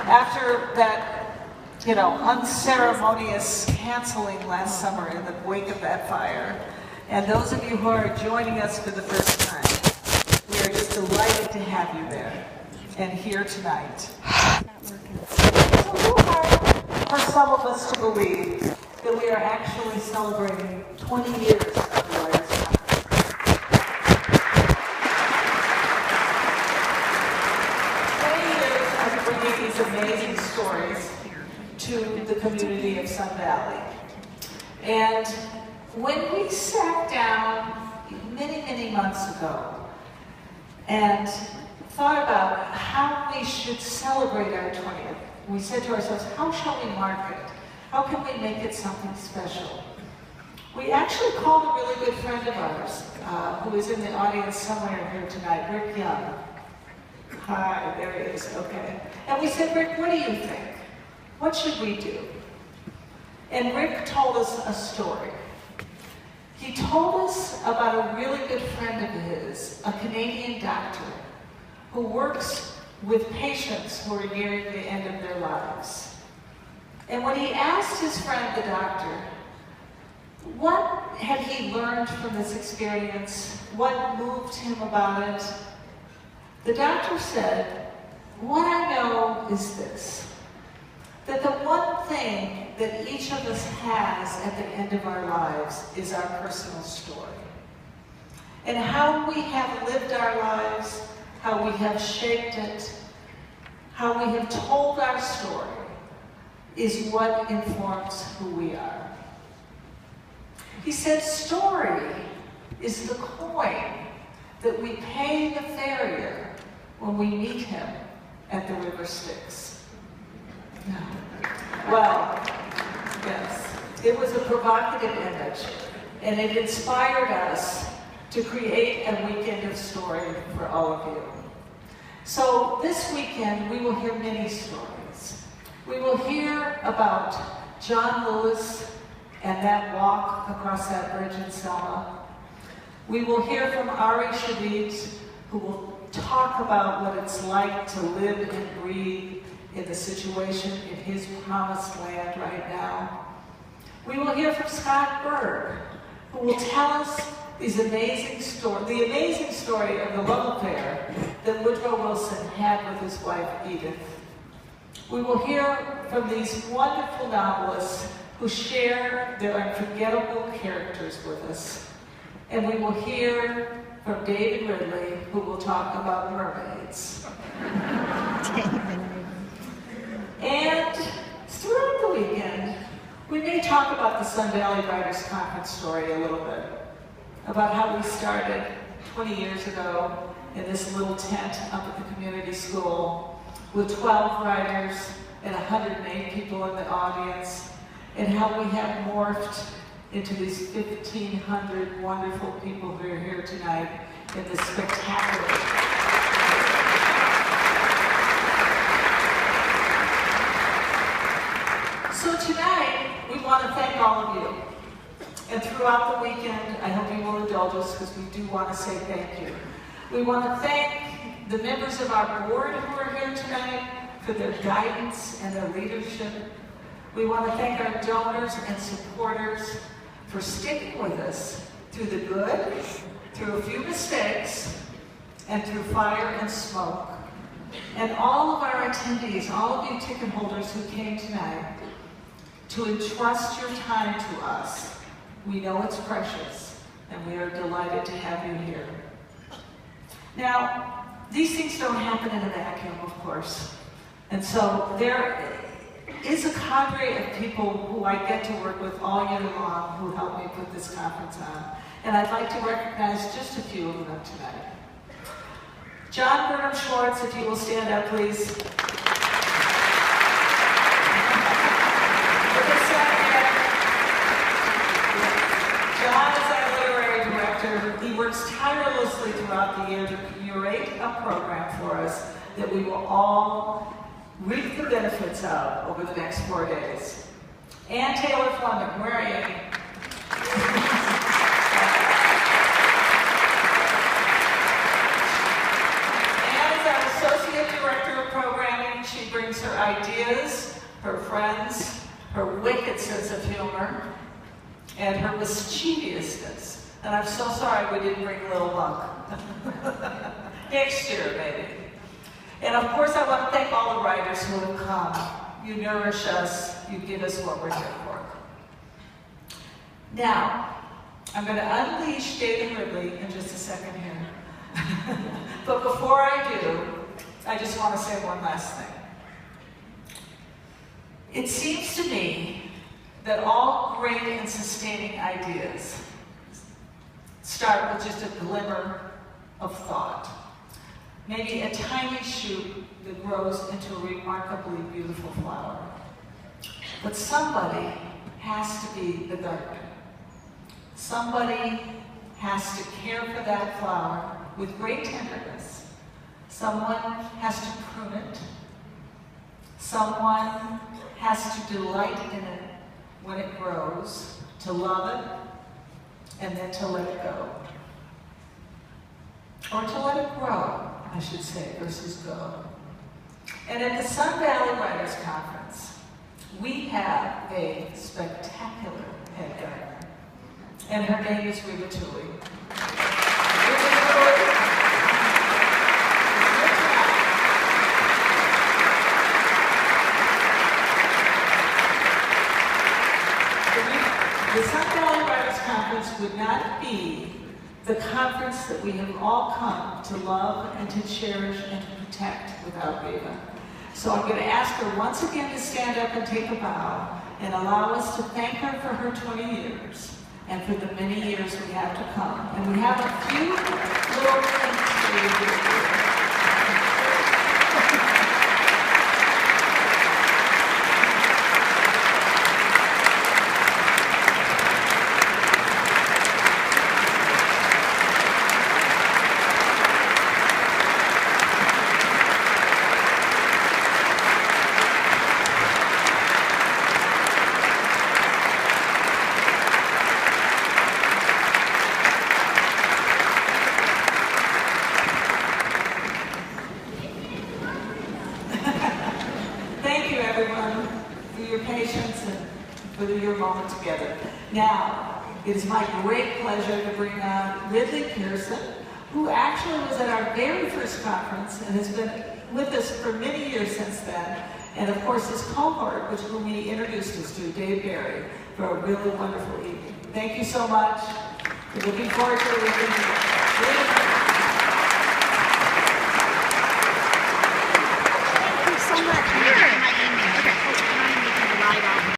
after that, unceremonious canceling last summer in the wake of that fire. And those of you who are joining us for the first time, we are just delighted to have you there and here tonight. It's a little hard for some of us to believe that we are actually celebrating 20 years of the Writers' Conference. 20 years of bringing these amazing stories to the community of Sun Valley. And when we sat down many, many months ago and thought about how we should celebrate our 20th, we said to ourselves, how shall we mark it? How can we make it something special? We actually called a really good friend of ours, who is in the audience somewhere here tonight, Rick Young. Hi, there he is, okay. And we said, Rick, what do you think? What should we do? And Rick told us a story. He told us about a really good friend of his, a Canadian doctor, who works with patients who are nearing the end of their lives. And when he asked his friend, the doctor, what had he learned from this experience? What moved him about it? The doctor said, what I know is this, that the one thing that each of us has at the end of our lives is our personal story. And how we have lived our lives, how we have shaped it, how we have told our story is what informs who we are. He said, story is the coin that we pay the farrier when we meet him at the river Styx. Well, yes, it was a provocative image, and it inspired us to create a weekend of story for all of you. So this weekend, we will hear many stories. We will hear about John Lewis and that walk across that bridge in Selma. We will hear from Ari Shavit, who will talk about what it's like to live and breathe in the situation in his promised land right now. We will hear from Scott Berg, who will tell us the amazing story of the love affair that Woodrow Wilson had with his wife, Edith. We will hear from these wonderful novelists who share their unforgettable characters with us. And we will hear from David Ridley, who will talk about mermaids. And throughout the weekend, we may talk about the Sun Valley Writers' Conference story a little bit, about how we started 20 years ago in this little tent up at the community school with 12 writers and 108 people in the audience, and how we have morphed into these 1,500 wonderful people who are here tonight in this spectacular. So tonight, we want to thank all of you. And throughout the weekend, I hope you will indulge us because we do want to say thank you. We want to thank the members of our board who are here tonight for their guidance and their leadership. We want to thank our donors and supporters for sticking with us through the good, through a few mistakes, and through fire and smoke. And all of our attendees, all of you ticket holders who came tonight, to entrust your time to us. We know it's precious, and we are delighted to have you here. Now, these things don't happen in a vacuum, of course. And so there is a cadre of people who I get to work with all year long who help me put this conference on. And I'd like to recognize just a few of them tonight. John Burnham Schwartz, if you will stand up, please. He works tirelessly throughout the year to curate a program for us that we will all reap the benefits of over the next 4 days. Ann Taylor Fleming, where are you? Ann is our Associate Director of Programming. She brings brings her ideas, her friends, her wicked sense of humor, and her mischievousness. And I'm so sorry we didn't bring Little Monk. Next year, maybe. And of course, I want to thank all the writers who have come. You nourish us, you give us what we're here for. Now, I'm going to unleash David Ridley in just a second here. But before I do, I just want to say one last thing. It seems to me that all great and sustaining ideas start with just a glimmer of thought. Maybe a tiny shoot that grows into a remarkably beautiful flower. But somebody has to be the gardener. Somebody has to care for that flower with great tenderness. Someone has to prune it. Someone has to delight in it when it grows, to love it, and then to let it go. Or to let it grow, I should say, versus go. And at the Sun Valley Writers Conference, we have a spectacular head gardener. And her name is Reba Toohey. The Sun Valley Writers Conference would not be the conference that we have all come to love and to cherish and to protect without Reba. So I'm going to ask her once again to stand up and take a bow and allow us to thank her for her 20 years and for the many years we have to come. And we have a few little things to do. Now, it is my great pleasure to bring on Ridley Pearson, who actually was at our very first conference and has been with us for many years since then. And of course, his cohort, which whom he introduced us to, Dave Barry, for a really wonderful evening. Thank you so much. We're looking forward to it. Thank you so much.